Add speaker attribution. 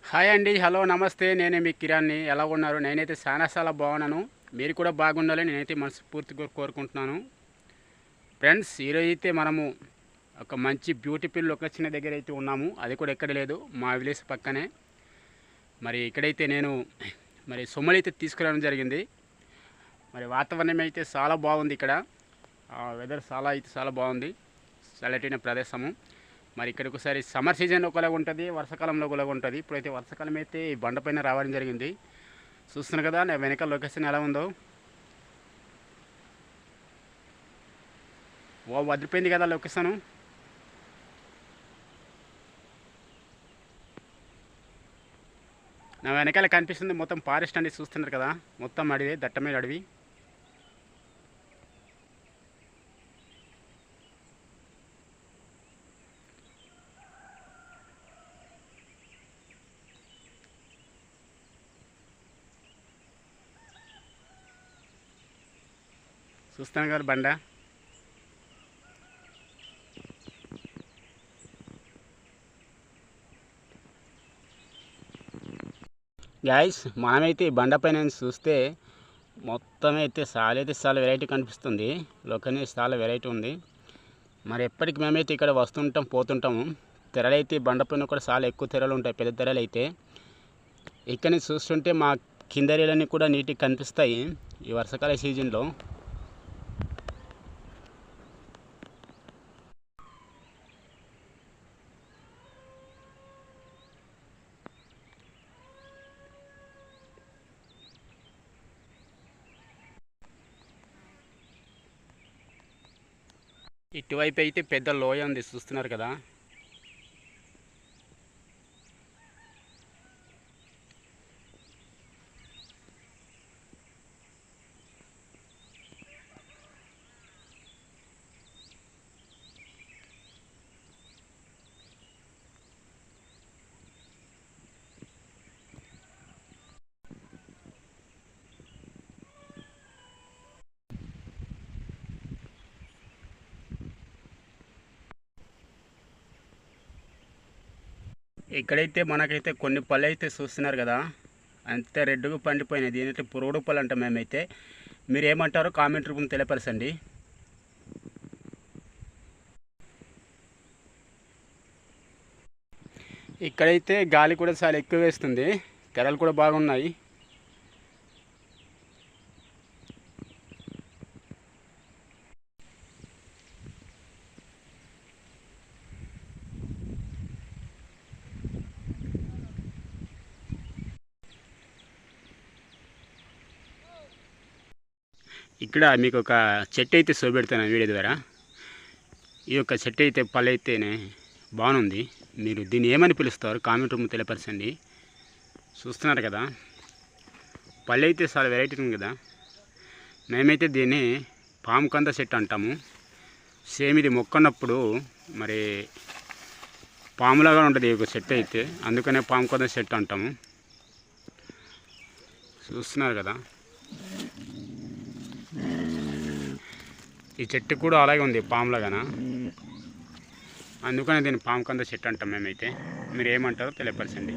Speaker 1: Hi అండి, hello, నమస్తే. నేనే మీ కిరాన్ని. ఎలా ఉన్నారు? నేనైతే చాలా బాగున్నాను. మీరు కూడా బాగుండాలని నేనైతే మనస్ఫూర్తిగా కోరుకుంటున్నాను. ఫ్రెండ్స్, ఈరోజు అయితే మనము ఒక మంచి బ్యూటిఫుల్ లొకేషన్ దగ్గర అయితే ఉన్నాము. అది కూడా ఎక్కడ లేదు, మా విలేజ్ పక్కనే. మరి ఇక్కడైతే నేను సొమ్మలు అయితే తీసుకురావడం జరిగింది. మరి వాతావరణం అయితే చాలా బాగుంది ఇక్కడ. వెదర్ చాలా బాగుంది, చల్లటైన ప్రదేశము. మరి ఇక్కడికి ఒకసారి సమ్మర్ సీజన్ ఒకలాగా ఉంటుంది, వర్షాకాలంలో ఒకలాగా ఉంటుంది. ఇప్పుడైతే వర్షాకాలం అయితే ఈ బండపైన రావడం జరిగింది. చూస్తున్నారు కదా నా వెనకాల లొకేషన్ ఎలా ఉందో. వదిలిపోయింది కదా లొకేషను. నా వెనకాల కనిపిస్తుంది మొత్తం ఫారెస్ట్ అండి. చూస్తున్నారు కదా, మొత్తం అడవి, దట్టమైన అడవి. చూస్తాను కదా బండ. గాయస్, మనమైతే ఈ బండపైన చూస్తే మొత్తం అయితే చాలా వెరైటీ కనిపిస్తుంది. లొకేషన్ చాలా వెరైటీ ఉంది. మరి ఎప్పటికి మేమైతే ఇక్కడ వస్తుంటాం, పోతుంటాము. తెరలు అయితే బండపైన కూడా చాలా ఎక్కువ తెరలు ఉంటాయి, పెద్ద తెరలు అయితే. ఇక్కడ నుంచి చూస్తుంటే మా కింద రేలన్నీ కూడా నీట్గా కనిపిస్తాయి ఈ వర్షాకాల సీజన్లో. ఇటువైపు అయితే పెద్ద లోయ ఉంది, చూస్తున్నారు కదా. ఇక్కడైతే మనకైతే కొన్ని పళ్ళు అయితే చూస్తున్నారు కదా, అంతే రెడ్డుగా పండిపోయినాయి. దీనైతే పురుగుడు పళ్ళు అంటాం మేమైతే. మీరు ఏమంటారో కామెంట్ రూపంలో తెలియపరచండి. ఇక్కడైతే గాలి కూడా చాలా ఎక్కువ వేస్తుంది, తెరలు కూడా బాగున్నాయి. ఇక్కడ మీకు ఒక చెట్టు అయితే చూపెడతాను వీడియో ద్వారా. ఈ యొక్క చెట్టు అయితే పళ్ళు అయితేనే బాగుంది. మీరు దీన్ని ఏమని పిలుస్తారు కామెంట్ రూమ్ తెలియపరచండి. చూస్తున్నారు కదా, పళ్ళు అయితే చాలా వెరైటీ ఉంది కదా. మేమైతే దీన్ని పాము కంద చెట్టు అంటాము. సేమ్ ఇది మొక్కన్నప్పుడు మరి పాములాగా ఉంటుంది ఈ చెట్టు అయితే, అందుకనే పాము కంద చెట్టు అంటాము. చూస్తున్నారు కదా, ఈ చెట్టు కూడా అలాగే ఉంది పాములాగాన, అందుకని దీన్ని పాము కంద చెట్టు అంటాం మేమైతే. మీరు ఏమంటారో తెలియపరచండి.